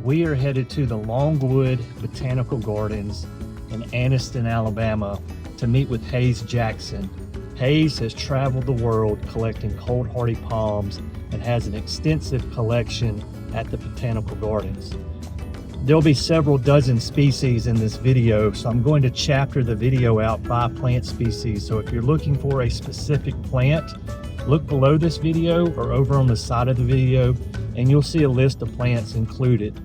We are headed to the Longwood Botanical Gardens in Anniston, Alabama to meet with Hayes Jackson. Hayes has traveled the world collecting cold hardy palms and has an extensive collection at the Botanical Gardens. There'll be several dozen species in this video, so I'm going to chapter the video out by plant species. So if you're looking for a specific plant, look below this video or over on the side of the video, and you'll see a list of plants included.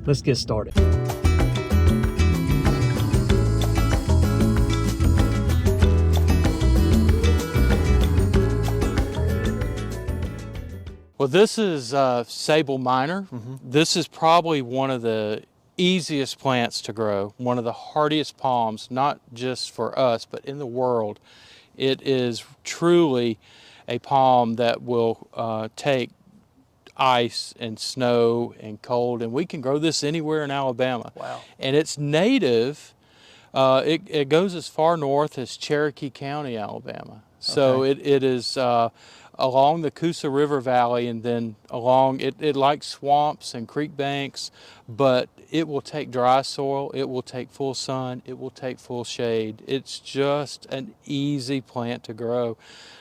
Let's get started. Well, this is Sabal minor. This is probably one of the easiest plants to grow, one of the hardiest palms, not just for us, but in the world. It is truly a palm that will take ice and snow and cold, and we can grow this anywhere in Alabama. Wow. And it's native. It goes as far north as Cherokee County, Alabama. So Okay. it is along the Coosa River Valley, and then along, it likes swamps and creek banks, but it will take dry soil, it will take full sun, it will take full shade. It's just an easy plant to grow.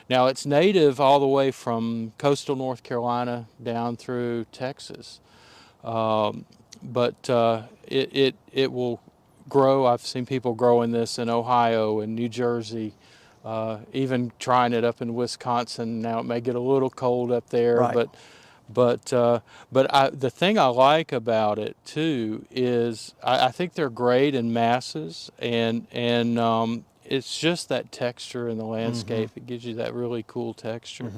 Now, it's native all the way from coastal North Carolina down through Texas, but it will grow. I've seen people growing this in Ohio and New Jersey, even trying it up in Wisconsin. Now it may get a little cold up there, Right. but the thing I like about it too is I think they're great in masses, and it's just that texture in the landscape. It gives you that really cool texture.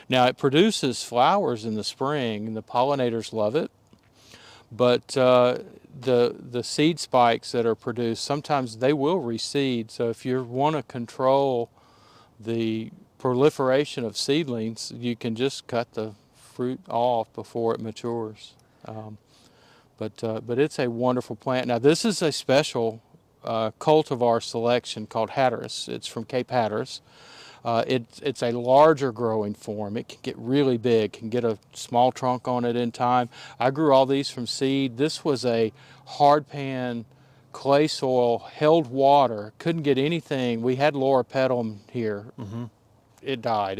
Now it produces flowers in the spring, and the pollinators love it. But the seed spikes that are produced, sometimes they will reseed. So if you want to control the proliferation of seedlings, you can just cut the fruit off before it matures. But it's a wonderful plant. Now this is a special cultivar selection called Hatteras. It's from Cape Hatteras. It's a larger growing form. It can get really big, can get a small trunk on it in time. I grew all these from seed. This was a hard pan clay soil, held water, couldn't get anything. We had loropetalum here. It died.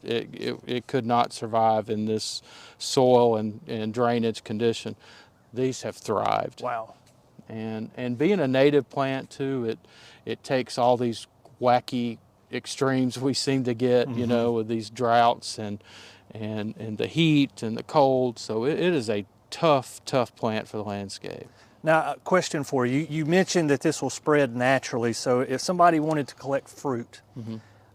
It could not survive in this soil and drainage condition. These have thrived. Wow. And being a native plant too, it takes all these wacky extremes we seem to get, you know, with these droughts and the heat and the cold. So it is a tough plant for the landscape. Now, a question for you. You mentioned that this will spread naturally. So if somebody wanted to collect fruit,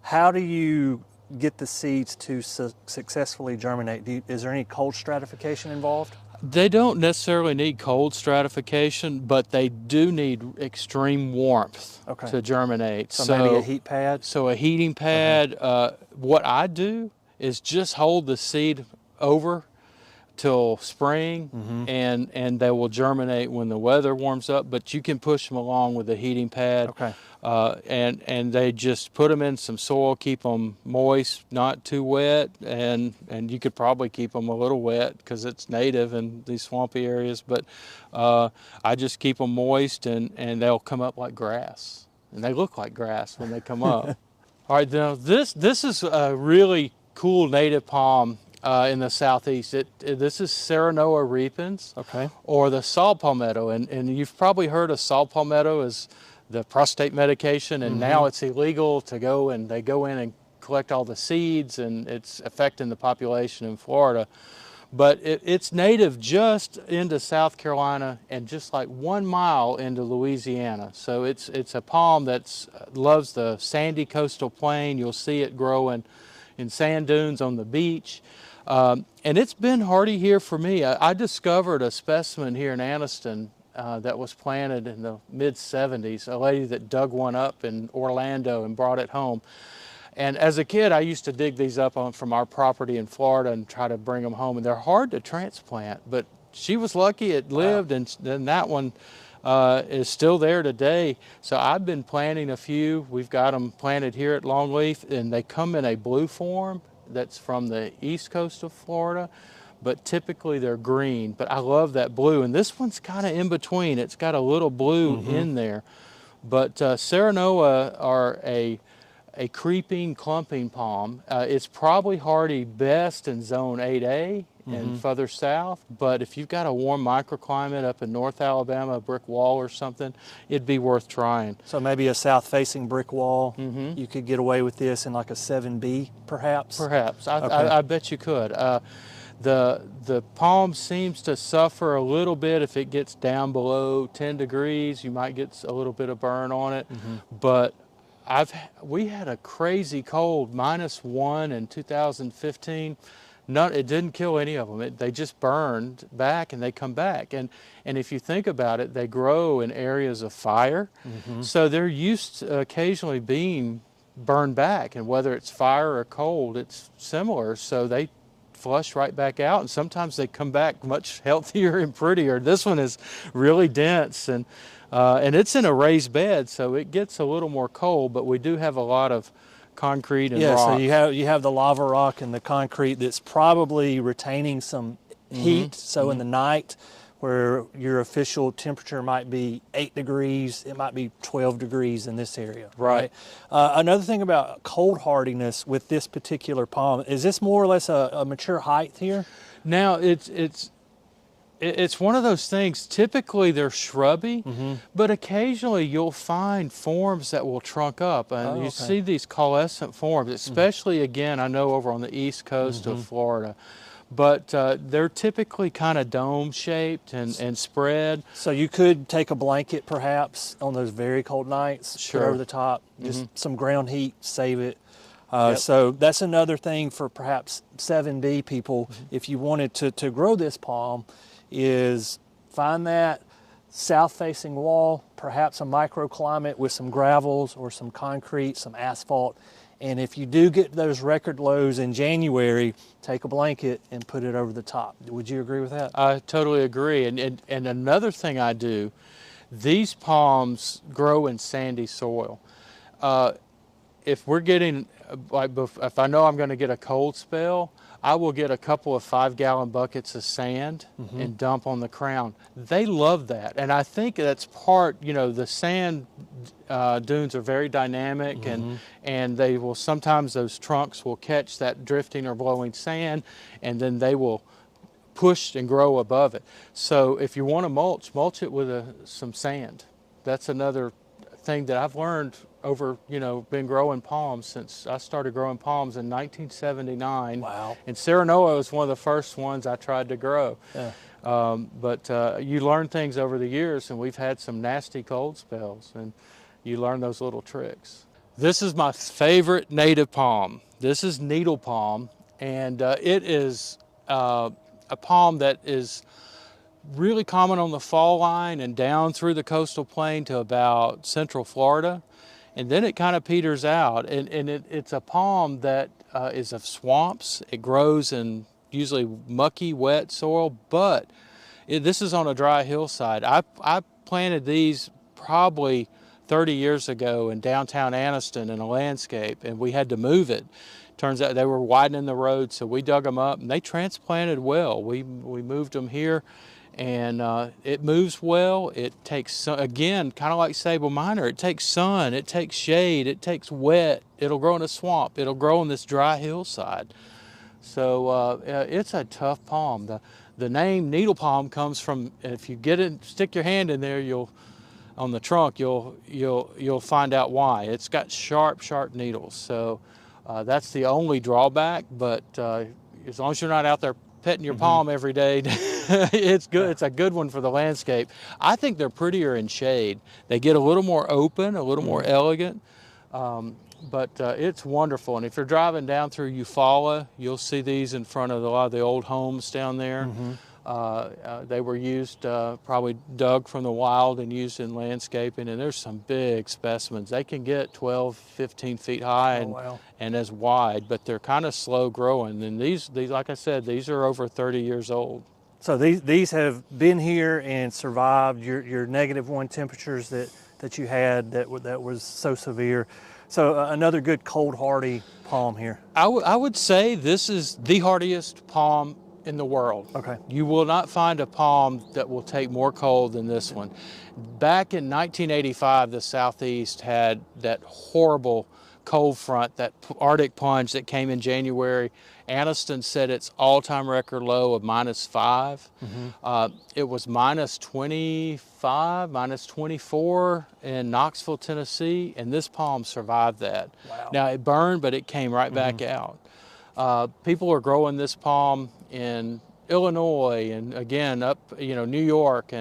how do you get the seeds to successfully germinate? Is there any cold stratification involved? They don't necessarily need cold stratification, but they do need extreme warmth to germinate. So maybe a heat pad? So a heating pad. What I do is just hold the seed over till spring, and they will germinate when the weather warms up, but you can push them along with a heating pad. And they just put them in some soil, keep them moist, not too wet, and you could probably keep them a little wet because it's native in these swampy areas, but I just keep them moist, and they'll come up like grass, and they look like grass when they come up. All right, now this is a really cool native palm in the southeast. This is Serenoa repens, or the Saw Palmetto, and you've probably heard of Saw Palmetto as the prostate medication, and now it's illegal to go, and they go in and collect all the seeds, and it's affecting the population in Florida. But it's native just into South Carolina and just like 1 mile into Louisiana. So it's a palm that loves the sandy coastal plain. You'll see it growing in sand dunes on the beach. And it's been hardy here for me. I discovered a specimen here in Anniston that was planted in the mid-70s, a lady that dug one up in Orlando and brought it home. And as a kid, I used to dig these up from our property in Florida and try to bring them home. And they're hard to transplant, but she was lucky it lived, and then that one is still there today. So I've been planting a few. We've got them planted here at Longleaf, and they come in a blue form that's from the east coast of Florida. but typically they're green. But I love that blue, and this one's kind of in between. It's got a little blue in there. But Serenoa are a creeping, clumping palm. It's probably hardy best in zone 8A and further south, but if you've got a warm microclimate up in North Alabama, a brick wall or something, it'd be worth trying. So maybe a south-facing brick wall, you could get away with this in like a 7B, perhaps? Perhaps. Okay. I bet you could. The palm seems to suffer a little bit if it gets down below 10 degrees. You might get a little bit of burn on it, but we had a crazy cold, -1 in 2015. It didn't kill any of them. They just burned back and they come back. And if you think about it, they grow in areas of fire. So they're used to occasionally being burned back. And whether it's fire or cold, it's similar. So they flush right back out. And sometimes they come back much healthier and prettier. This one is really dense and it's in a raised bed, so it gets a little more cold, but we do have a lot of concrete and rock. So you have the lava rock and the concrete that's probably retaining some heat. So in the night, where your official temperature might be 8 degrees, it might be 12 degrees in this area. Right. Another thing about cold hardiness with this particular palm, is this more or less a mature height here? Now it's one of those things, typically they're shrubby, but occasionally you'll find forms that will trunk up. And you see these coalescent forms, especially again, I know over on the east coast of Florida. But they're typically kind of dome-shaped and spread. So you could take a blanket perhaps on those very cold nights, put it over the top, just some ground heat, save it. So that's another thing for perhaps 7B people, if you wanted to grow this palm, is find that south-facing wall, perhaps a microclimate with some gravels or some concrete, some asphalt. And if you do get those record lows in January, take a blanket and put it over the top. Would you agree with that? I totally agree. And another thing I do, these palms grow in sandy soil. If we're getting, if I know I'm going to get a cold spell, I will get a couple of 5-gallon buckets of sand and dump on the crown. They love that. And I think that's part, the sand dunes are very dynamic and they will, sometimes those trunks will catch that drifting or blowing sand and then they will push and grow above it. So if you want to mulch it with some sand. That's another thing that I've learned over, been growing palms since I started growing palms in 1979. Wow. And Serenoa was one of the first ones I tried to grow. Yeah. But you learn things over the years, and we've had some nasty cold spells, and you learn those little tricks. This is my favorite native palm. This is needle palm, and it is a palm that is really common on the fall line and down through the coastal plain to about central Florida. And then it kind of peters out. And it's a palm that is of swamps. It grows in usually mucky, wet soil, but this is on a dry hillside. I planted these probably 30 years ago in downtown Anniston in a landscape, and we had to move it. Turns out they were widening the road, so we dug them up, and they transplanted well. We moved them here. And it moves well. It takes, again, kind of like Sabal minor, it takes sun, it takes shade, it takes wet. It'll grow in a swamp. It'll grow on this dry hillside. So it's a tough palm. The name needle palm comes from, if you get it, stick your hand in there, on the trunk, you'll find out why. It's got sharp needles. So that's the only drawback. But as long as you're not out there petting your palm every day, it's good. It's a good one for the landscape. I think they're prettier in shade. They get a little more open, a little more elegant, but it's wonderful. And if you're driving down through Eufaula, you'll see these in front of a lot of the old homes down there. They were used, probably dug from the wild and used in landscaping, and there's some big specimens. They can get 12, 15 feet high and as wide, but they're kind of slow growing. And these, like I said, these are over 30 years old. So these have been here and survived your -1 temperatures that you had that was so severe. So another good cold hardy palm here. I would say this is the hardiest palm in the world. Okay. You will not find a palm that will take more cold than this one. Back in 1985, the Southeast had that horrible cold front, that Arctic plunge that came in January. Anniston set its all-time record low of -5. It was -25, -24 in Knoxville, Tennessee, and this palm survived that. Wow. Now it burned, but it came right back out. People are growing this palm in Illinois and again up, New York,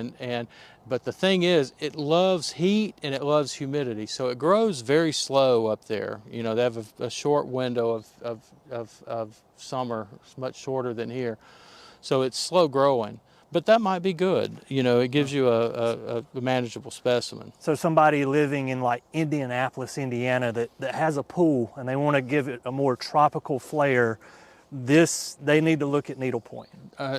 but the thing is, it loves heat and it loves humidity, so it grows very slow up there. They have a short window of summer, it's much shorter than here, so it's slow growing. But that might be good. It gives you a manageable specimen. So somebody living in like Indianapolis, Indiana that has a pool and they want to give it a more tropical flair, they need to look at needlepoint.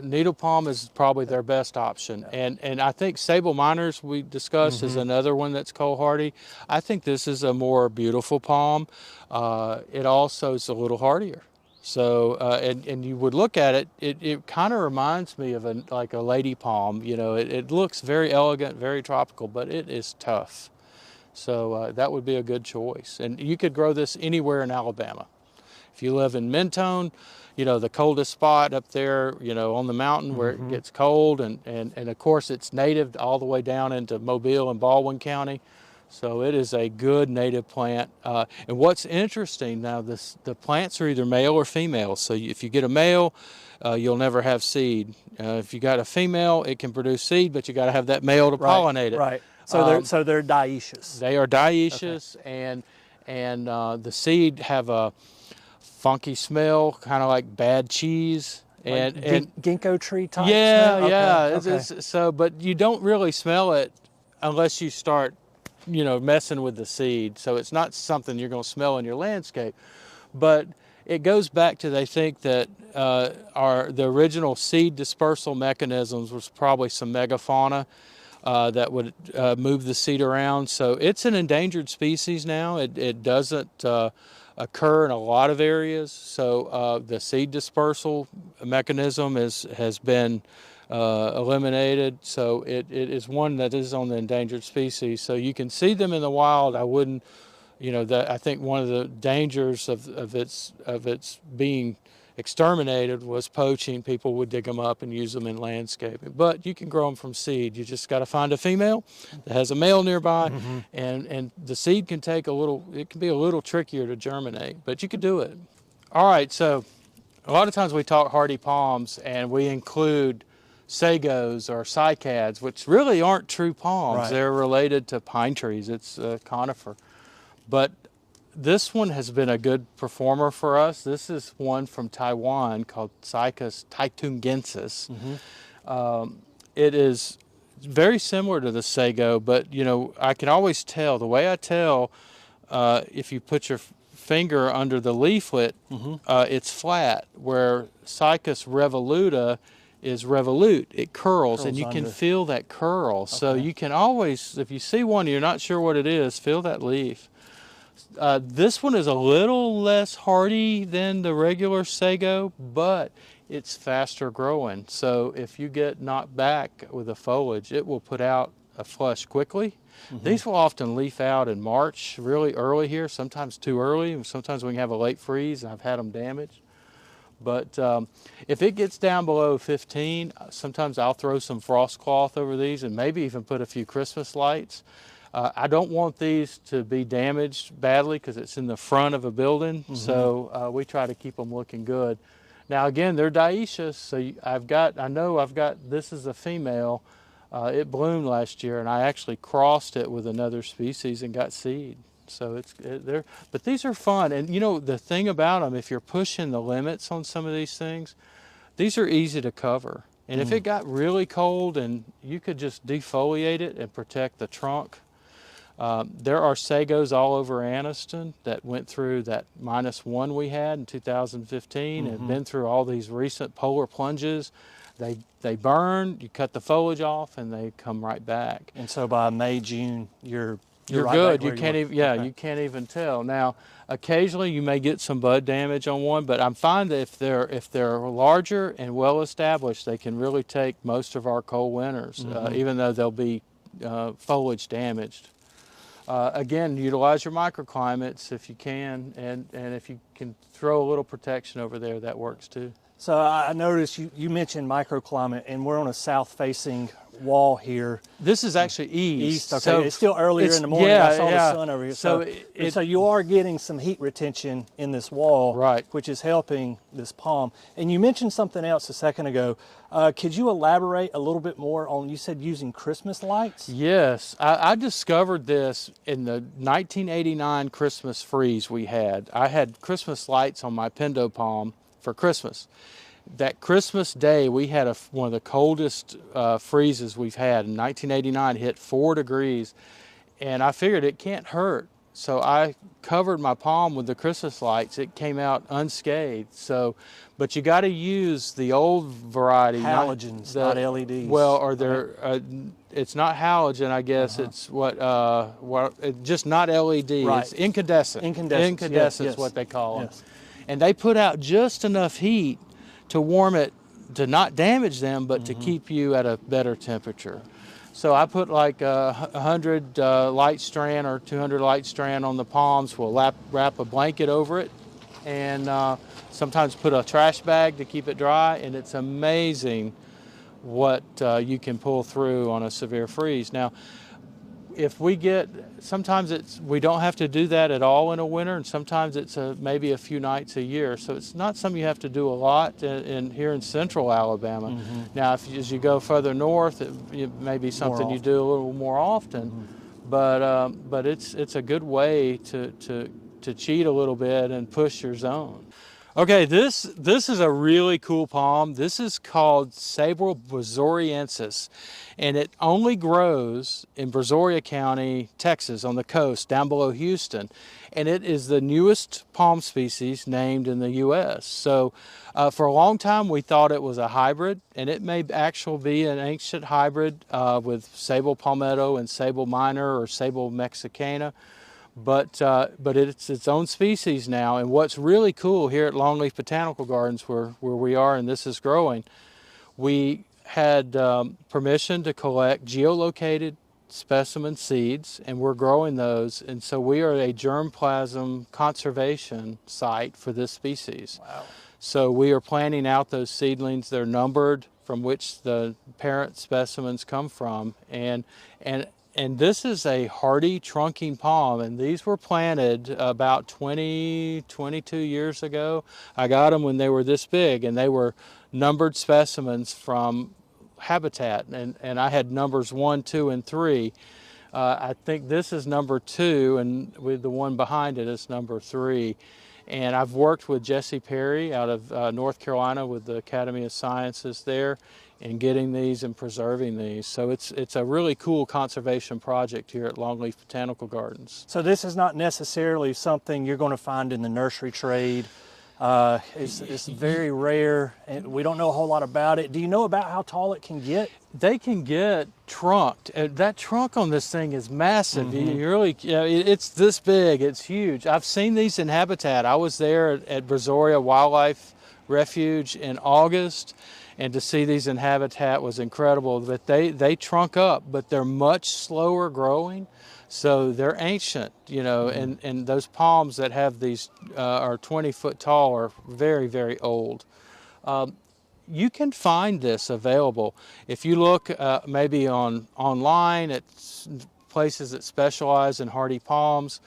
Needle palm is probably their best option. And I think Sable Miners we discussed is another one that's cold hardy. I think this is a more beautiful palm. It also is a little hardier. So, and you would look at it, it kind of reminds me of like a lady palm. It looks very elegant, very tropical, but it is tough. So that would be a good choice. And you could grow this anywhere in Alabama. If you live in Mentone, the coldest spot up there, on the mountain where it gets cold, and of course it's native all the way down into Mobile and Baldwin County. So it is a good native plant. And what's interesting now, the plants are either male or female. So if you get a male, you'll never have seed. If you got a female, it can produce seed, but you got to have that male to pollinate it. Right. So they're dioecious. They are dioecious, okay. and the seed have a funky smell, kind of like bad cheese. Like and ginkgo tree type yeah, smell? yeah. Okay. But you don't really smell it unless you start messing with the seed. So it's not something you're going to smell in your landscape. But it goes back to, they think that the original seed dispersal mechanisms was probably some megafauna that would move the seed around. So it's an endangered species now. It doesn't occur in a lot of areas. So the seed dispersal mechanism has been eliminated, so it is one that is on the endangered species. So you can see them in the wild. I wouldn't, I think one of the dangers of its being exterminated was poaching. People would dig them up and use them in landscaping. But you can grow them from seed. You just got to find a female that has a male nearby, and the seed can take it can be a little trickier to germinate, but you could do it. All right, so a lot of times we talk hardy palms and we include sagos or cycads, which really aren't true palms. Right. They're related to pine trees. It's a conifer. But this one has been a good performer for us. This is one from Taiwan called Cycus taitungensis. It is very similar to the sago, but I can always tell, the way I tell, if you put your finger under the leaflet, it's flat, where Cycus revoluta is revolute. It curls and you can feel that curl. Okay. So you can always, if you see one you're not sure what it is, feel that leaf. This one is a little less hardy than the regular sago, but it's faster growing. So if you get knocked back with the foliage, it will put out a flush quickly. These will often leaf out in March, really early here, sometimes too early, and sometimes we can have a late freeze, and I've had them damaged. But if it gets down below 15, sometimes I'll throw some frost cloth over these and maybe even put a few Christmas lights. I don't want these to be damaged badly because it's in the front of a building, so we try to keep them looking good. Now again, they're dioecious, so I know I've got, this is a female. It bloomed last year, and I actually crossed it with another species and got seed. So but these are fun. And the thing about them, if you're pushing the limits on some of these things, these are easy to cover. And if it got really cold, and you could just defoliate it and protect the trunk. There are sagos all over Anniston that went through that -1 we had in 2015 and been through all these recent polar plunges. They burn, you cut the foliage off, and they come right back. And so by May, June, you're you're right good. back where You can't were. even, yeah, Okay. you can't even tell. Now, occasionally you may get some bud damage on one, but I'm finding that if they're larger and well established, they can really take most of our cold winters, even though they'll be foliage damaged. Again, utilize your microclimates if you can, and if you can throw a little protection over there, that works too. So I noticed you mentioned microclimate, and we're on a south-facing wall here. This is actually east. Okay. So it's still earlier in the morning. Yeah, I saw yeah. the sun over here. So, So you are getting some heat retention in this wall, Right. which is helping this palm. And you mentioned something else a second ago. Could you elaborate a little bit more on, you said using Christmas lights? Yes, I discovered this in the 1989 Christmas freeze we had. I had Christmas lights on my Pindo palm for Christmas. That Christmas day, we had one of the coldest freezes we've had. In 1989, hit 4 degrees, and I figured it can't hurt. So I covered my palm with the Christmas lights. It came out unscathed. So, but you got to use the old variety, Halogens, not LEDs. Well, or they're it's not halogen, I guess. It's just not LED. Right. It's incandescent. Incandescent is what they call them. Yes. And they put out just enough heat to warm it, to not damage them, but to keep you at a better temperature. So I put like 100 light strand or 200 light strand on the palms. We'll wrap a blanket over it, and sometimes put a trash bag to keep it dry. And it's amazing what you can pull through on a severe freeze. Now, if we get, sometimes we don't have to do that at all in a winter, and sometimes it's maybe a few nights a year. So it's not something you have to do a lot here in central Alabama. Now, as you go further north, it may be something you do a little more often. But it's a good way to cheat a little bit and push your zone. Okay, this is a really cool palm. This is called Sabal brazoriensis, and it only grows in Brazoria County, Texas, on the coast, down below Houston. And it is the newest palm species named in the U.S. So for a long time, we thought it was a hybrid, and it may actually be an ancient hybrid with Saw Palmetto and Sabal minor or Sabal mexicana. But it's its own species now. And what's really cool here at Longleaf Botanical Gardens, where we are and this is growing, we had permission to collect geolocated specimen seeds, and we're growing those. And so we are a germplasm conservation site for this species. Wow. So we are planting out those seedlings. They're numbered from which the parent specimens come from. And this is a hardy trunking palm, and these were planted about 22 years ago. I got them when they were this big, and they were numbered specimens from habitat, and I had numbers 1, 2, and 3. I think this is number 2, and with the one behind it is number 3. And I've worked with Jesse Perry out of North Carolina with the Academy of Sciences there, and getting these and preserving these. So it's a really cool conservation project here at Longleaf Botanical Gardens. So this is not necessarily something you're going to find in the nursery trade. It's very rare, and we don't know a whole lot about it. Do you know about how tall it can get? They can get trunked. That trunk on this thing is massive. You really, it's this big. It's huge. I've seen these in habitat. I was there at Brazoria Wildlife Refuge in August, and to see these in habitat was incredible. But they trunk up, but they're much slower growing. So they're ancient, and those palms that have these are 20 foot tall are very, very old. You can find this available. If you look maybe online at places that specialize in hardy palms,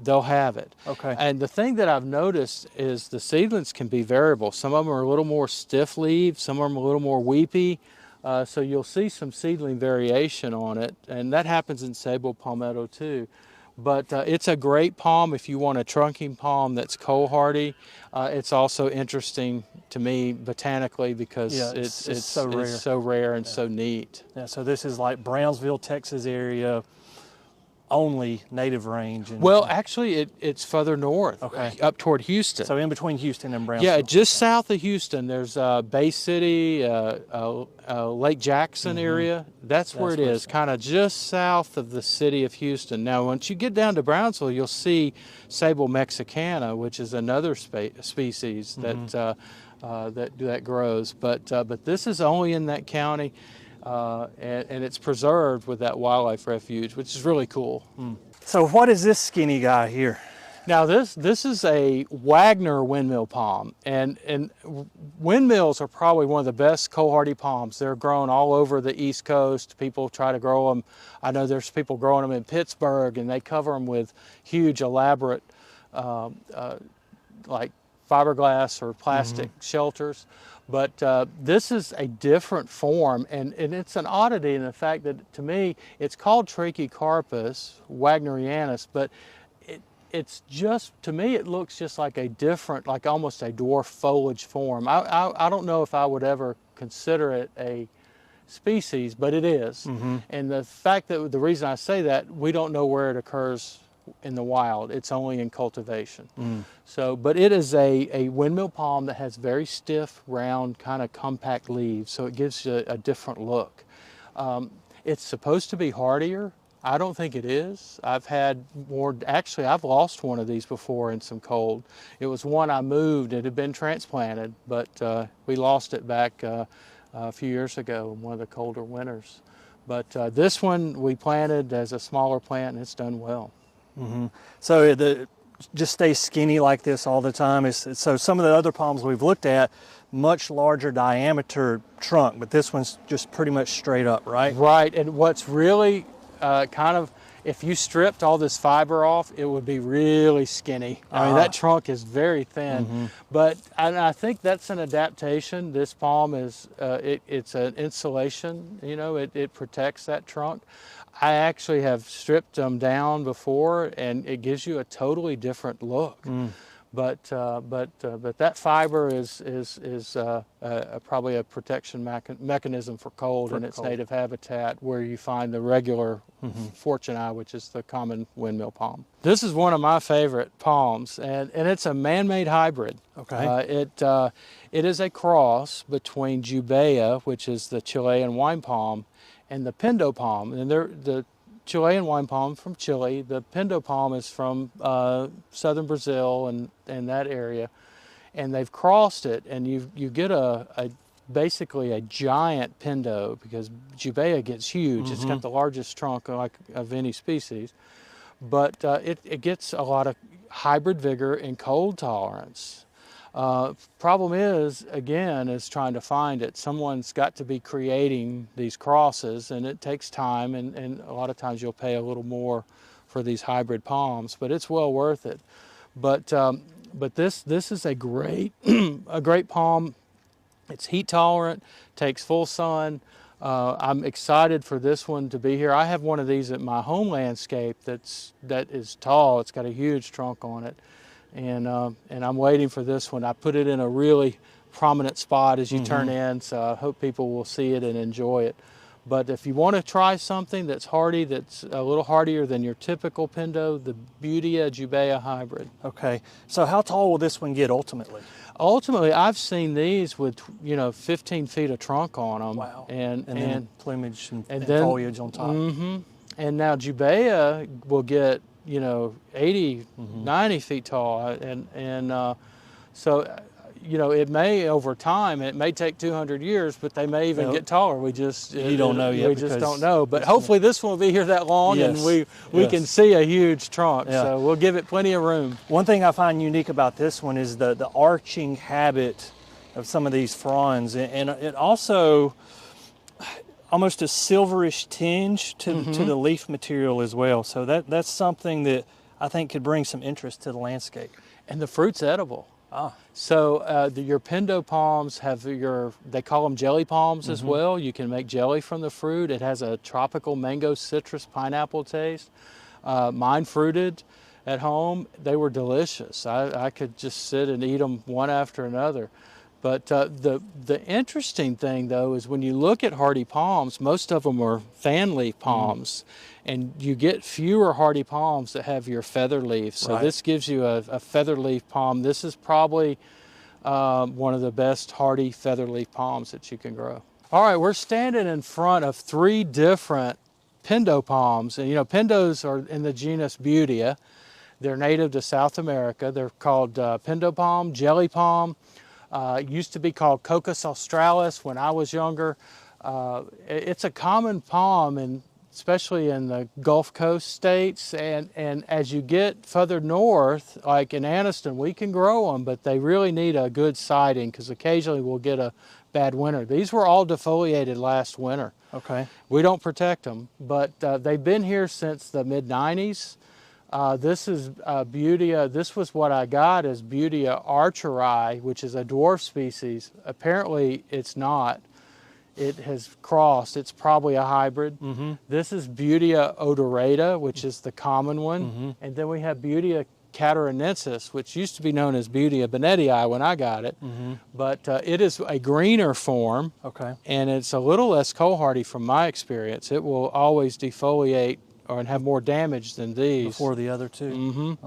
they'll have it. Okay. And the thing that I've noticed is the seedlings can be variable. Some of them are a little more stiff-leaved, some of them a little more weepy. So you'll see some seedling variation on it, and that happens in Saw Palmetto too. But it's a great palm if you want a trunking palm that's cold hardy. It's also interesting to me botanically because it's so rare, and so neat. Yeah, so this is like Brownsville, Texas area, only native range. And, Well, actually, it's further north, up toward Houston. So in between Houston and Brownsville. Yeah, just south of Houston, there's Bay City, Lake Jackson area. That's where it is, kind of just south of the city of Houston. Now, once you get down to Brownsville, you'll see Sabal mexicana, which is another species that grows. But this is only in that county, and it's preserved with that wildlife refuge, which is really cool. So what is this skinny guy here? Now this is a Wagner windmill palm, and windmills are probably one of the best cold hardy palms. They're grown all over the East Coast. People try to grow them. I know there's people growing them in Pittsburgh, and they cover them with huge, elaborate, like fiberglass or plastic shelters. But this is a different form, and it's an oddity in the fact that, to me, it's called Trachycarpus wagnerianus, but it's just, to me, it looks just like a different, like almost a dwarf foliage form. I don't know if I would ever consider it a species, but it is. And the fact that, the reason I say that, we don't know where it occurs in the wild. It's only in cultivation. So, but it is a windmill palm that has very stiff, round, kind of compact leaves, so it gives you a different look. It's supposed to be hardier. I don't think it is. I've had more, actually I've lost one of these before in some cold. It was one I moved, it had been transplanted, but we lost it back a few years ago in one of the colder winters. But this one we planted as a smaller plant, and it's done well. So it just stays skinny like this all the time. So some of the other palms we've looked at, much larger diameter trunk, but this one's just pretty much straight up, right? Right, and what's really kind of, if you stripped all this fiber off, it would be really skinny. I mean, that trunk is very thin, but I think that's an adaptation. This palm is, it's an insulation, you know, it protects that trunk. I actually have stripped them down before, and it gives you a totally different look. But that fiber is probably a protection mechanism for cold in its native habitat, where you find the regular fortunei, which is the common windmill palm. This is one of my favorite palms, and it's a man-made hybrid. It is a cross between Jubea, which is the Chilean wine palm, and the Pindo palm. And the Chilean wine palm from Chile. The Pindo palm is from southern Brazil and that area, and they've crossed it, and you get basically a giant Pindo, because Jubea gets huge. It's got the largest trunk of any species, but it gets a lot of hybrid vigor and cold tolerance. Problem is, again, is trying to find it. Someone's got to be creating these crosses, and it takes time, and a lot of times you'll pay a little more for these hybrid palms, but it's well worth it. But this is a great a great palm. It's heat tolerant, takes full sun. I'm excited for this one to be here. I have one of these at my home landscape that is tall. It's got a huge trunk on it. And I'm waiting for this one. I put it in a really prominent spot as you turn in, so I hope people will see it and enjoy it. But if you want to try something that's hardy, that's a little hardier than your typical Pindo, the Butia Jubea hybrid. Okay, so how tall will this one get ultimately? Ultimately, I've seen these with 15 feet of trunk on them. Wow. And then plumage and then, foliage on top. And now Jubea will get 80, 90 feet tall, and so it may, over time, it may take 200 years, but they may even get taller. We just don't know yet. We just don't know. But hopefully this one will be here that long, and we can see a huge trunk. So we'll give it plenty of room. One thing I find unique about this one is the arching habit of some of these fronds, and it also almost a silverish tinge to the leaf material as well. So that's something that I think could bring some interest to the landscape. And the fruit's edible. So your Pindo palms have they call them jelly palms as well. You can make jelly from the fruit. It has a tropical mango, citrus, pineapple taste. Mine fruited at home. They were delicious. I could just sit and eat them one after another. But the interesting thing, though, is when you look at hardy palms, most of them are fan leaf palms, and you get fewer hardy palms that have your feather leaf. So this gives you a feather leaf palm. This is probably one of the best hardy feather leaf palms that you can grow. All right, we're standing in front of 3 different Pindo palms. And you know, Pindos are in the genus Butia. They're native to South America. They're called Pindo palm, jelly palm. It used to be called Cocos australis when I was younger. It's a common palm, and especially in the Gulf Coast states. And as you get further north, like in Anniston, we can grow them, but they really need a good siding because occasionally we'll get a bad winter. These were all defoliated last winter. Okay. We don't protect them, but they've been here since the mid-90s. This is Butia. This was what I got as Butia archeri, which is a dwarf species. Apparently it's not. It has crossed. It's probably a hybrid. This is Butia oderata, which is the common one. And then we have Butia catarinensis, which used to be known as Butia bennetii when I got it. But it is a greener form. Okay. And it's a little less cold hardy from my experience. It will always defoliate or have more damage than these. Before the other two.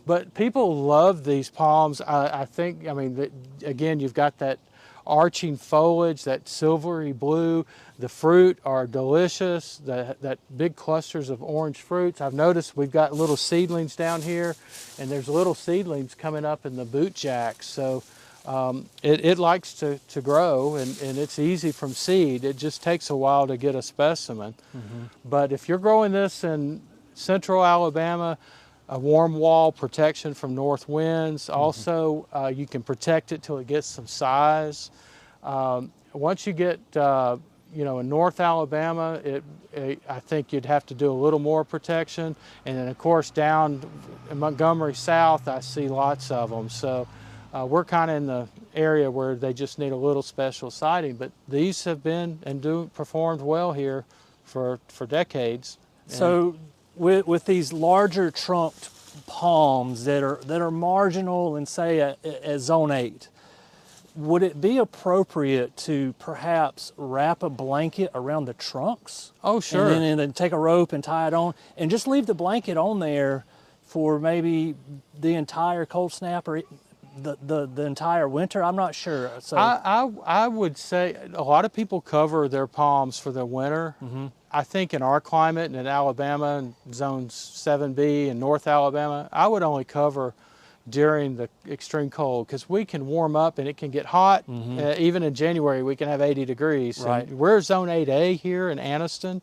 But people love these palms. I think, I mean, again, you've got that arching foliage, that silvery blue. The fruit are delicious, that big clusters of orange fruits. I've noticed we've got little seedlings down here, and there's little seedlings coming up in the boot jacks. So it likes to grow, and it's easy from seed. It just takes a while to get a specimen. But if you're growing this in central Alabama, a warm wall protection from north winds. Also, you can protect it till it gets some size. Once you get, you know, in North Alabama, I think you'd have to do a little more protection. And then, of course, down in Montgomery South, I see lots of them. So we're kind of in the area where they just need a little special siding. But these have been and performed well here for decades. So with these larger trunked palms that are marginal and say at zone 8, would it be appropriate to perhaps wrap a blanket around the trunks? Oh, sure. And then take a rope and tie it on, and just leave the blanket on there for maybe the entire cold snap or the entire winter? I'm not sure. So I would say a lot of people cover their palms for the winter. I think in our climate and in Alabama, in zones 7B in North Alabama, I would only cover during the extreme cold because we can warm up and it can get hot. Even in January, we can have 80 degrees. Right. And we're zone 8A here in Anniston.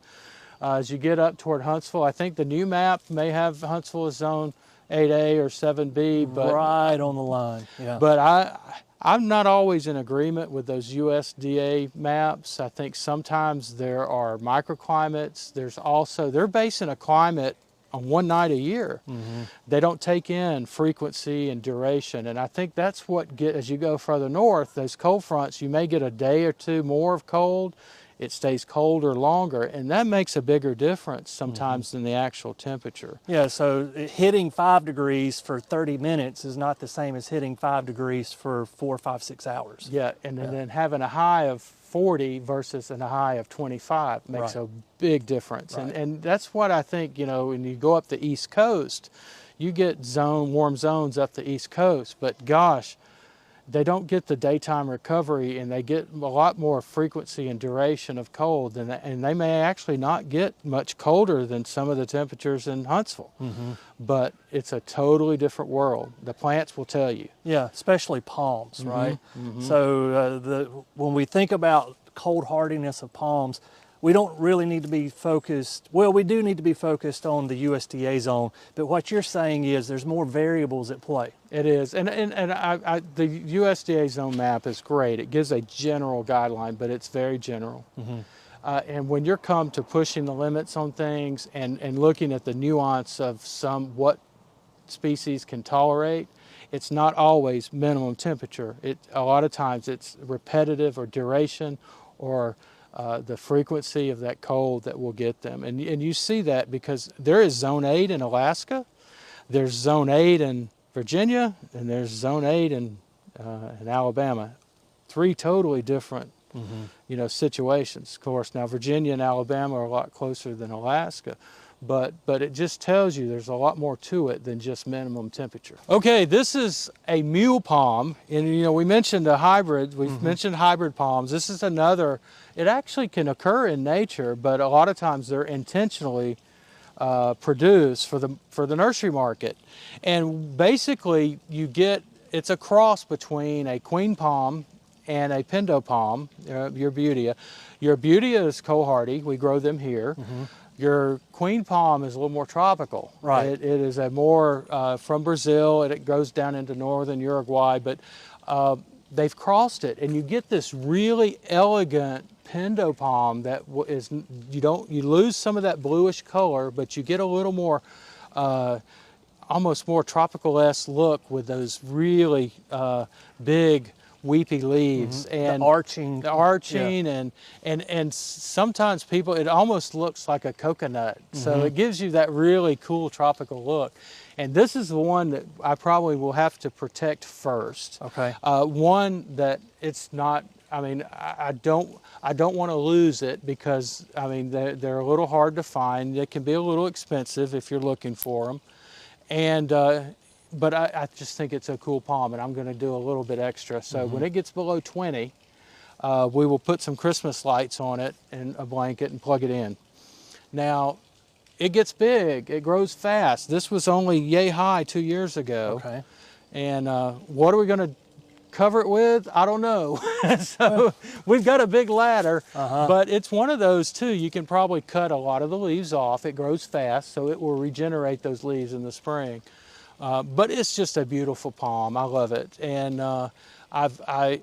As you get up toward Huntsville, I think the new map may have Huntsville as zone 8A or 7B. But, right on the line, yeah. But I'm not always in agreement with those USDA maps. I think sometimes there are microclimates. There's also, they're basing a climate on one night a year. They don't take in frequency and duration. And I think that's what as you go further north, those cold fronts, you may get a day or two more of cold. It stays colder longer, and that makes a bigger difference sometimes than the actual temperature. Yeah, so hitting 5 degrees for 30 minutes is not the same as hitting 5 degrees for 4, 5, 6 hours. Yeah, and then having a high of 40 versus a high of 25 makes a big difference. Right. And that's what I think, you know, when you go up the East Coast, you get warm zones up the East Coast, but gosh, they don't get the daytime recovery, and they get a lot more frequency and duration of cold, and they may actually not get much colder than some of the temperatures in Huntsville. But it's a totally different world. The plants will tell you. Yeah, especially palms, right? So when we think about cold hardiness of palms, we don't really need to be focused, well, we do need to be focused on the USDA zone, but what you're saying is there's more variables at play. It is, and the USDA zone map is great. It gives a general guideline, but it's very general. And when you're come to pushing the limits on things and looking at the nuance of what species can tolerate, it's not always minimum temperature. A lot of times it's repetitive or duration or the frequency of that cold that will get them. And you see that because there is zone 8 in Alaska, there's zone 8 in Virginia, and there's zone 8 in Alabama. three totally different, you know, situations. Of course, now Virginia and Alabama are a lot closer than Alaska, but it just tells you there's a lot more to it than just minimum temperature. Okay, this is a mule palm, and you know, we mentioned a hybrid. We've mentioned hybrid palms. This is another. It actually can occur in nature, but a lot of times they're intentionally produced for the nursery market. And basically, you get, it's a cross between a queen palm and a Pindo palm, your Butia. Your Butia is cold hardy. We grow them here. Your queen palm is a little more tropical. Right. It is a more from Brazil, and it goes down into northern Uruguay, but they've crossed it, and you get this really elegant Pindo palm that is, you lose some of that bluish color, but you get a little more almost more tropical-esque look with those really big weepy leaves and the arching yeah. and sometimes people, it almost looks like a coconut, so it gives you that really cool tropical look. And this is the one that I probably will have to protect first. Okay. One that it's not, I mean, I don't want to lose it, because I mean they're a little hard to find. They can be a little expensive if you're looking for them, and but I just think it's a cool palm, and I'm going to do a little bit extra. So when it gets below 20, we will put some Christmas lights on it and a blanket and plug it in. Now, it gets big, it grows fast. This was only yay high 2 years ago. Okay. And what are we going to cover it with? I don't know. So we've got a big ladder, but it's one of those too. You can probably cut a lot of the leaves off. It grows fast, so it will regenerate those leaves in the spring. But it's just a beautiful palm. I love it. And I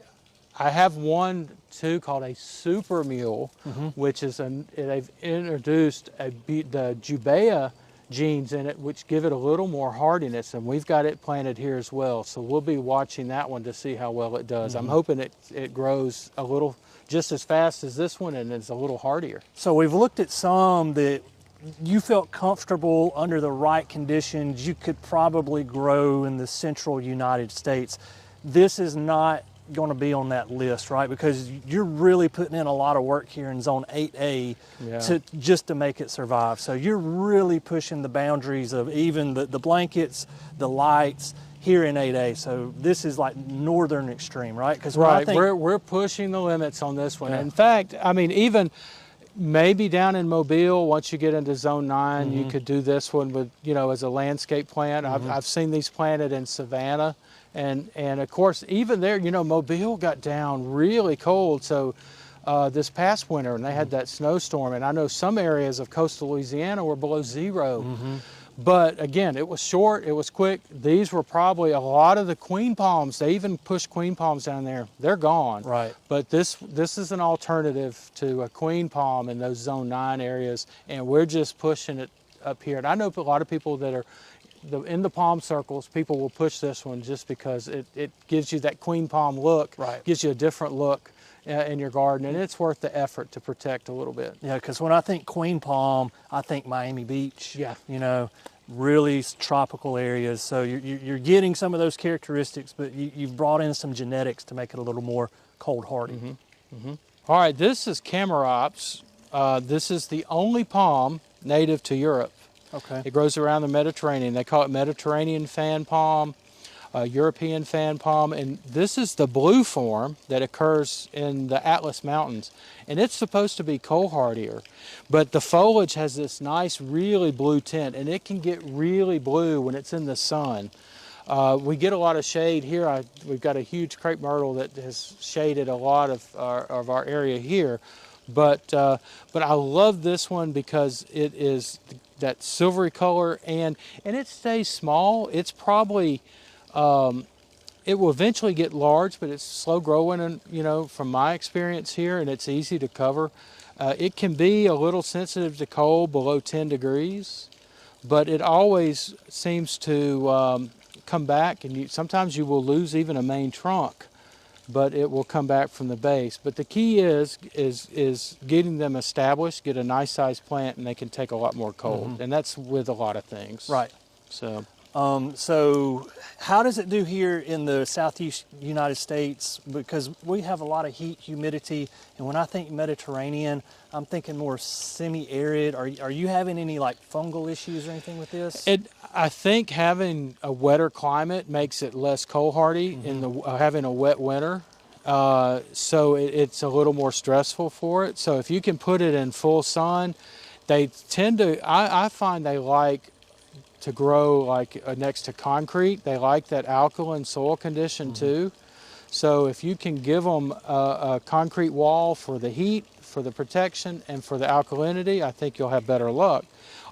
have one too called a super mule, which is they've introduced the Jubea genes in it, which give it a little more hardiness, and we've got it planted here as well. So we'll be watching that one to see how well it does. I'm hoping it grows a little just as fast as this one, and it's a little hardier. So we've looked at some that you felt comfortable under the right conditions you could probably grow in the central United States. This is not going to be on that list, right? Because you're really putting in a lot of work here in zone 8A just to make it survive. So you're really pushing the boundaries of even the blankets, the lights here in 8A. So this is like northern extreme, right? Because we're pushing the limits on this one. In fact, I mean, even maybe down in Mobile, once you get into zone 9, you could do this one with, you know, as a landscape plant. I've seen these planted in Savannah. And of course, even there, you know, Mobile got down really cold. So this past winter, and they had that snowstorm, and I know some areas of coastal Louisiana were below 0. But again, it was short, it was quick. These were probably a lot of the queen palms. They even pushed queen palms down there. They're gone. Right. But this is an alternative to a queen palm in those zone 9 areas, and we're just pushing it up here. And I know a lot of people that are in the palm circles, people will push this one just because it gives you that queen palm look, gives you a different look in your garden, and it's worth the effort to protect a little bit. Yeah, because when I think queen palm, I think Miami Beach. Yeah. You know, really tropical areas. So you're getting some of those characteristics, but you've brought in some genetics to make it a little more cold hardy. All right, this is Camarops. This is the only palm native to Europe. Okay. It grows around the Mediterranean. They call it Mediterranean fan palm, European fan palm, and this is the blue form that occurs in the Atlas Mountains. And it's supposed to be cold hardier, but the foliage has this nice, really blue tint, and it can get really blue when it's in the sun. We get a lot of shade here. We've got a huge crepe myrtle that has shaded a lot of our area here, but I love this one because it is that silvery color, and it stays small. It's probably, it will eventually get large, but it's slow growing, and you know, from my experience here, and it's easy to cover. It can be a little sensitive to cold below 10 degrees, but it always seems to come back, and sometimes you will lose even a main trunk, but it will come back from the base. But the key is getting them established, get a nice sized plant, and they can take a lot more cold. And that's with a lot of things. Right. So So how does it do here in the southeast United States? Because we have a lot of heat, humidity, and when I think Mediterranean, I'm thinking more semi-arid. Are you having any like fungal issues or anything with this? I think having a wetter climate makes it less cold hardy in the having a wet winter. So it's a little more stressful for it. So if you can put it in full sun, they tend to, I find they like to grow like next to concrete. They like that alkaline soil condition too. So if you can give them a concrete wall for the heat, for the protection, and for the alkalinity, I think you'll have better luck.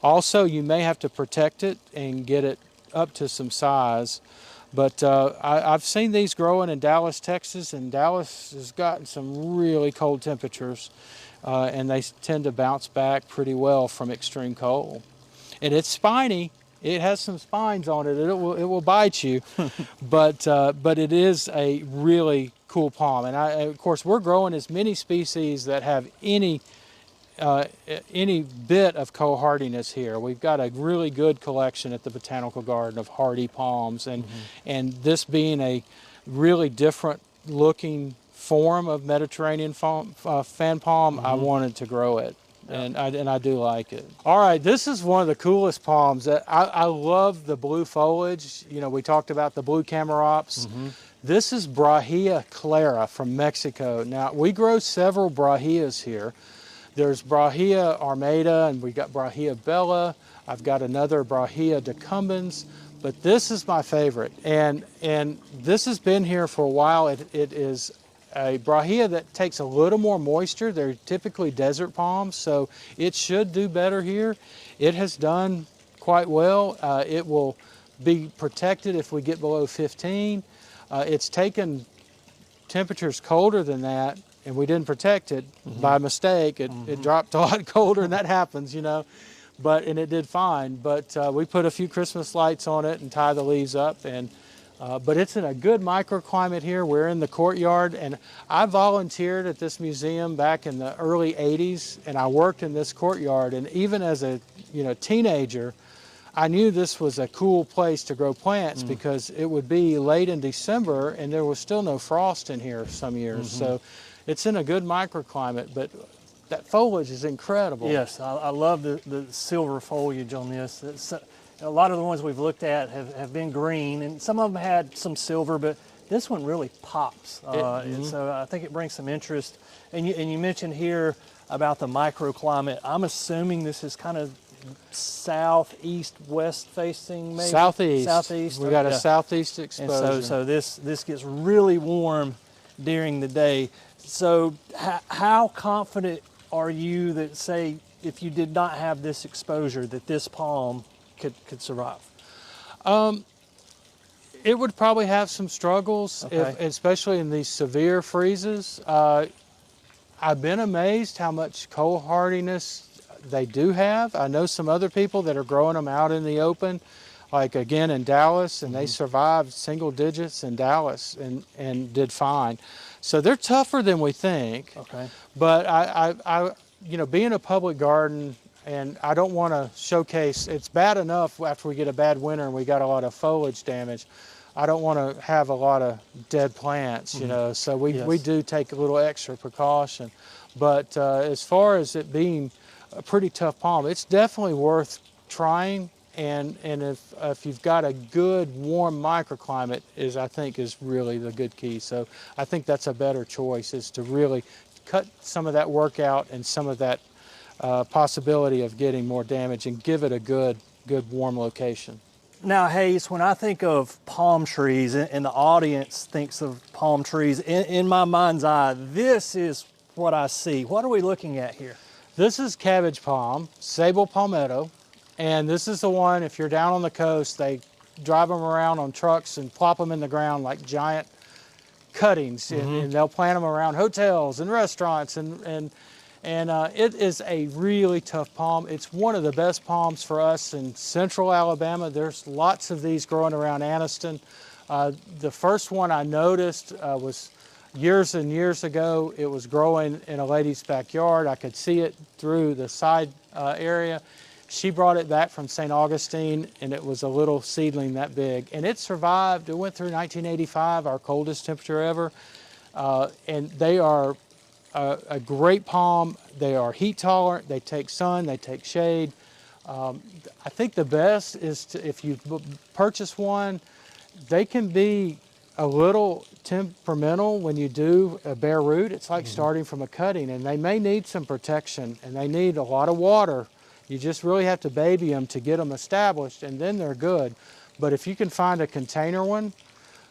Also, you may have to protect it and get it up to some size. But I've seen these growing in Dallas, Texas, and Dallas has gotten some really cold temperatures, and they tend to bounce back pretty well from extreme cold. And it's spiny. It has some spines on it. It will bite you, but it is a really cool palm. And of course, we're growing as many species that have any bit of cold hardiness here. We've got a really good collection at the Botanical Garden of hardy palms, and this being a really different looking form of Mediterranean fan palm, I wanted to grow it. And I do like it. All right, this is one of the coolest palms. I love the blue foliage. You know, we talked about the blue camarops. This is Brahia clara from Mexico. Now, we grow several Brahias here. There's Brahia armata, and we got Brahia bella. I've got another Brahia decumbens, but this is my favorite. And this has been here for a while. It is a Brahia that takes a little more moisture. They're typically desert palms, so it should do better here. It has done quite well. It will be protected if we get below 15. It's taken temperatures colder than that, and we didn't protect it by mistake. It dropped a lot colder, and that happens, you know. And it did fine. But we put a few Christmas lights on it and tie the leaves up, and but it's in a good microclimate here. We're in the courtyard, and I volunteered at this museum back in the early 80s, and I worked in this courtyard. And even as a teenager, I knew this was a cool place to grow plants because it would be late in December, and there was still no frost in here some years. So it's in a good microclimate, but that foliage is incredible. Yes, I love the silver foliage on this. A lot of the ones we've looked at have been green, and some of them had some silver, but this one really pops. And so I think it brings some interest. And you mentioned here about the microclimate. I'm assuming this is kind of southeast, west facing, maybe? Southeast. We got a southeast exposure. And so this gets really warm during the day. So how confident are you that, say, if you did not have this exposure, that this palm could survive? It would probably have some struggles, especially in these severe freezes. I've been amazed how much cold hardiness they do have. I know some other people that are growing them out in the open, like again in Dallas, and they survived single digits in Dallas and did fine. So they're tougher than we think. Okay. But I being a public garden, and I don't want to showcase, it's bad enough after we get a bad winter and we got a lot of foliage damage. I don't want to have a lot of dead plants, so we do take a little extra precaution. But as far as it being a pretty tough palm, it's definitely worth trying. And if you've got a good warm microclimate, I think is really the good key. So I think that's a better choice, is to really cut some of that work out and some of that possibility of getting more damage and give it a good warm location. Now, Hayes, when I think of palm trees, and the audience thinks of palm trees, in my mind's eye, this is what I see. What are we looking at here? This is cabbage palm, Saw Palmetto, and this is the one, if you're down on the coast, they drive them around on trucks and plop them in the ground like giant cuttings, and they'll plant them around hotels and restaurants, and it is a really tough palm. It's one of the best palms for us in central Alabama. There's lots of these growing around Anniston. The first one I noticed was years and years ago. It was growing in a lady's backyard. I could see it through the side area. She brought it back from St. Augustine, and it was a little seedling that big. And it survived. It went through 1985, our coldest temperature ever. And they are a great palm. They are heat tolerant. They take sun. They take shade. I think the best is if you purchase one, they can be a little temperamental when you do a bare root. It's like starting from a cutting, and they may need some protection, and they need a lot of water. You just really have to baby them to get them established, and then they're good. But if you can find a container one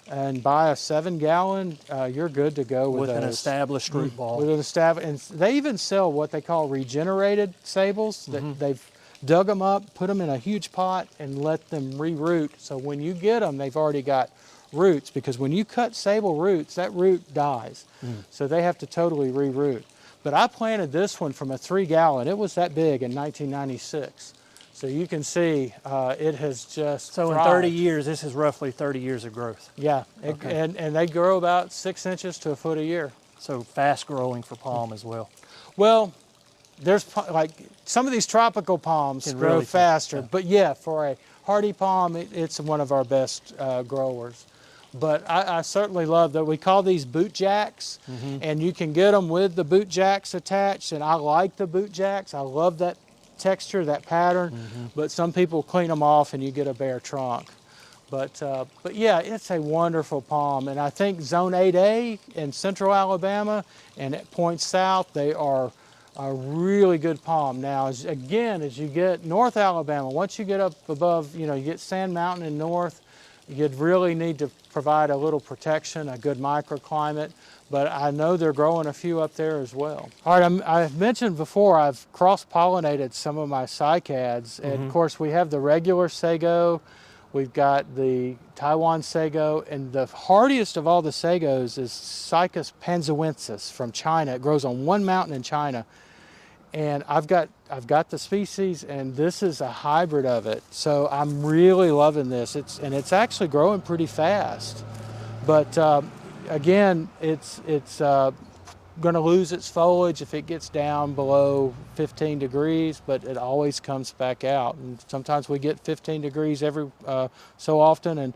and buy a 7-gallon, you're good to go with an those. established root ball. With an established, and they even sell what they call regenerated sables. That they've dug them up, put them in a huge pot, and let them re-root. So when you get them, they've already got roots, because when you cut sable roots, that root dies. So they have to totally re-root. But I planted this one from a 3-gallon. It was that big in 1996. So you can see it has just So thrived. in 30 years, this is roughly 30 years of growth. Yeah, Okay. and they grow about 6 inches to a foot a year. So fast growing for palm as well. Well, there's like some of these tropical palms Can grow really faster, yeah. but yeah, for a hardy palm, it's one of our best growers. But I certainly love that. We call these boot jacks, and you can get them with the boot jacks attached, and I like the boot jacks. I love that texture, that pattern, but some people clean them off and you get a bare trunk. But yeah, it's a wonderful palm, and I think Zone 8A in central Alabama and at points south, they are a really good palm. Now, as you get north Alabama, once you get up above, you get Sand Mountain in north, you'd really need to provide a little protection, a good microclimate, but I know they're growing a few up there as well. All right, I've mentioned before, I've cross-pollinated some of my cycads, and of course we have the regular sago, we've got the Taiwan sago, and the hardiest of all the sagos is Cycus panzoensis from China. It grows on one mountain in China. And I've got the species, and this is a hybrid of it. So I'm really loving this. It's actually growing pretty fast. But again, it's going to lose its foliage if it gets down below 15 degrees, but it always comes back out. And sometimes we get 15 degrees every so often, and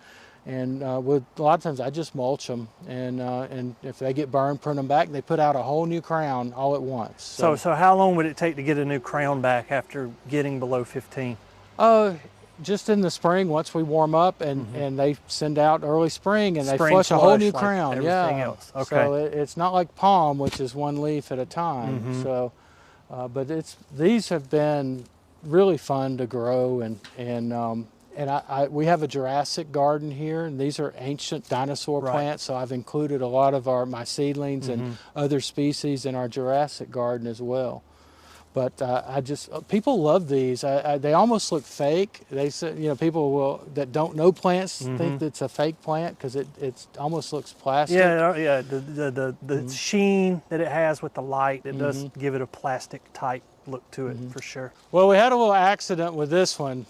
with a lot of times I just mulch them, and if they get burned, prune them back, and they put out a whole new crown all at once. So how long would it take to get a new crown back after getting below 15? Just in the spring, once we warm up, and they send out early spring, and Spring they flush a whole new like crown. everything Yeah. else. Okay. So it's not like palm, which is one leaf at a time. So, but these have been really fun to grow, and we have a Jurassic garden here, and these are ancient dinosaur plants, so I've included a lot of my seedlings and other species in our Jurassic garden as well. But people love these. They almost look fake. They say, people that don't know plants think it's a fake plant because it almost looks plastic. Yeah. The sheen that it has with the light, it does give it a plastic type look to it for sure. Well, we had a little accident with this one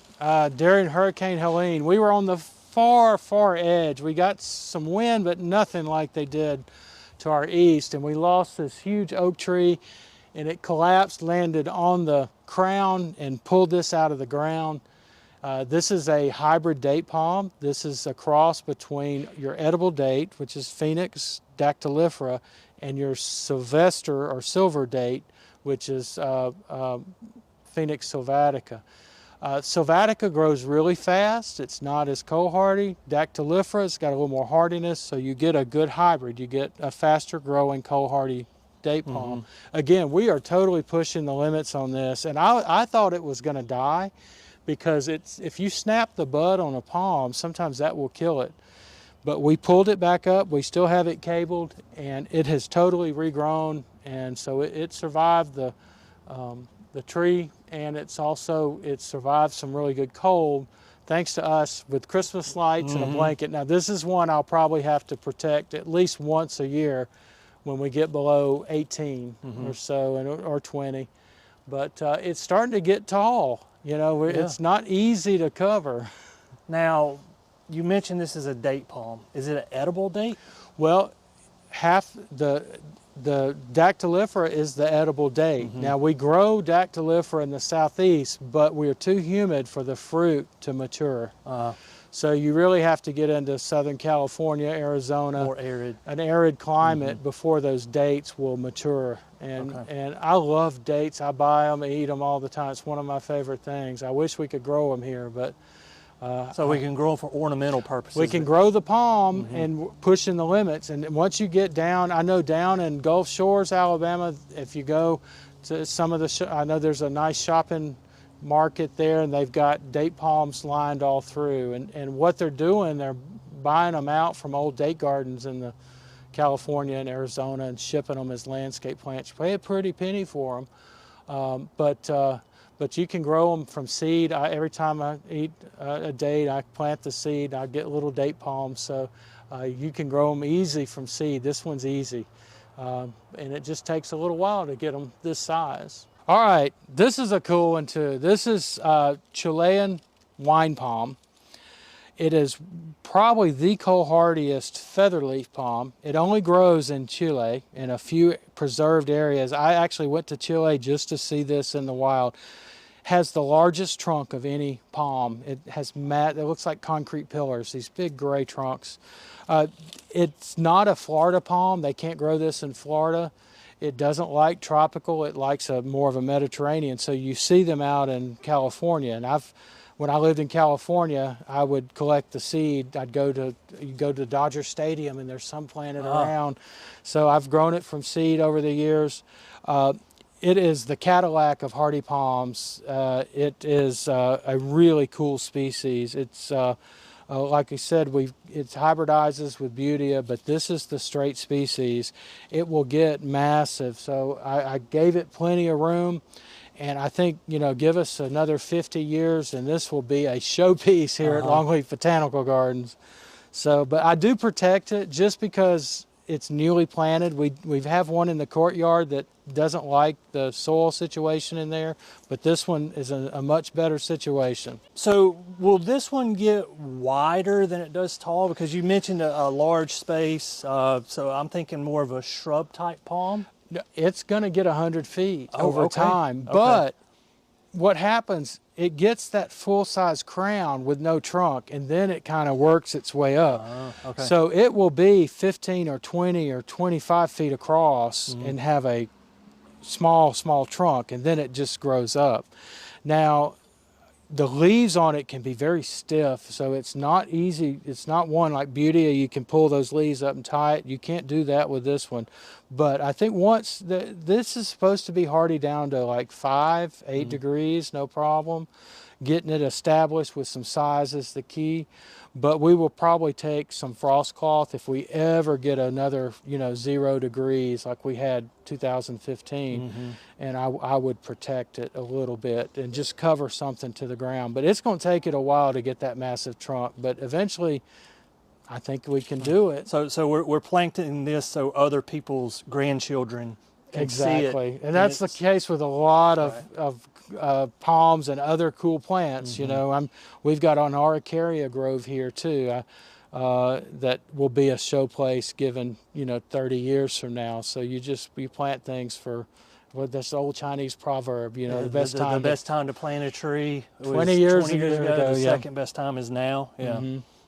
during Hurricane Helene. We were on the far edge. We got some wind, but nothing like they did to our east, and we lost this huge oak tree, and it collapsed, landed on the crown, and pulled this out of the ground. This is a hybrid date palm. This is a cross between your edible date, which is Phoenix dactylifera, and your Sylvester or silver date, which is Phoenix sylvatica. Sylvatica grows really fast. It's not as cold hardy. Dactylifera's got a little more hardiness, so you get a good hybrid. You get a faster growing cold hardy date palm. Again, we are totally pushing the limits on this, and I thought it was going to die because if you snap the bud on a palm, sometimes that will kill it. But we pulled it back up. We still have it cabled, and it has totally regrown, and so it survived the tree, and it survived some really good cold thanks to us with Christmas lights and a blanket. Now this is one I'll probably have to protect at least once a year when we get below 18 or so, or 20. But it's starting to get tall. It's not easy to cover. Now, you mentioned this is a date palm. Is it an edible date? Well, half the dactylifera is the edible date. Now we grow dactylifera in the southeast, but we are too humid for the fruit to mature. So you really have to get into Southern California, Arizona, more arid, an arid climate before those dates will mature. And I love dates. I buy them, I eat them all the time. It's one of my favorite things. I wish we could grow them here, but so we can grow them for ornamental purposes. we can grow the palm and pushing the limits. And once you get down, I know down in Gulf Shores, Alabama, if you go to some of the, I know there's a nice shopping market there, and they've got date palms lined all through. And what they're doing, they're buying them out from old date gardens in the California and Arizona and shipping them as landscape plants. You pay a pretty penny for them, but you can grow them from seed. Every time I eat a date, I plant the seed. I get little date palms, so you can grow them easy from seed. This one's easy, and it just takes a little while to get them this size. All right, this is a cool one too. This is Chilean Wine Palm. It is probably the cold hardiest featherleaf palm. It only grows in Chile in a few preserved areas. I actually went to Chile just to see this in the wild. Has the largest trunk of any palm. It has it looks like concrete pillars, these big gray trunks. It's not a Florida palm. They can't grow this in Florida. It doesn't like tropical. It likes more of a Mediterranean. So you see them out in California. And when I lived in California, I would collect the seed. You go to Dodger Stadium, and there's some planted around. So I've grown it from seed over the years. It is the Cadillac of hardy palms. It is a really cool species. It's like I said, it hybridizes with Butia, but this is the straight species. It will get massive. So I gave it plenty of room, and I think, give us another 50 years, and this will be a showpiece here at Longleaf Botanical Gardens. So, but I do protect it just because it's newly planted. We have one in the courtyard that doesn't like the soil situation in there, but this one is a much better situation. So will this one get wider than it does tall? Because you mentioned a large space, so I'm thinking more of a shrub type palm. It's going to get 100 feet over time, but what happens, it gets that full-size crown with no trunk, and then it kind of works its way up. So it will be 15 or 20 or 25 feet across and have a small trunk, and then it just grows up. Now, the leaves on it can be very stiff, so it's not easy. It's not one like Butia, you can pull those leaves up and tie it. You can't do that with this one. But I think this is supposed to be hardy down to like 5, 8 degrees, no problem. Getting it established with some size is the key. But we will probably take some frost cloth if we ever get another, 0 degrees like we had 2015, and I would protect it a little bit and just cover something to the ground. But it's going to take it a while to get that massive trunk, but eventually I think we can do it. So we're planting this so other people's grandchildren can see it. Exactly, and that's the case with a lot of palms and other cool plants. We've got an archeri grove here too that will be a showplace given 30 years from now. So you plant things for this old Chinese proverb, the best time to plant a tree 20 years ago. The second best time is now.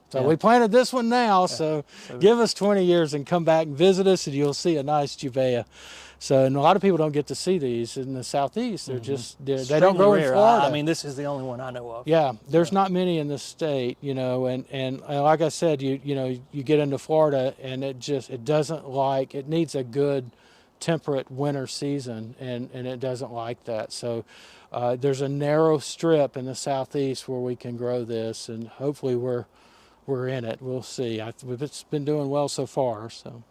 So we planted this one now, so give us 20 years and come back and visit us, and you'll see a nice Jubea. So, and a lot of people don't get to see these in the southeast. They're they don't grow in Florida. I mean, this is the only one I know of. Yeah, there's not many in the state, and like I said, you get into Florida and it doesn't like, it needs a good temperate winter season, and it doesn't like that. So there's a narrow strip in the southeast where we can grow this, and hopefully we're in it. We'll see. It's been doing well so far. So.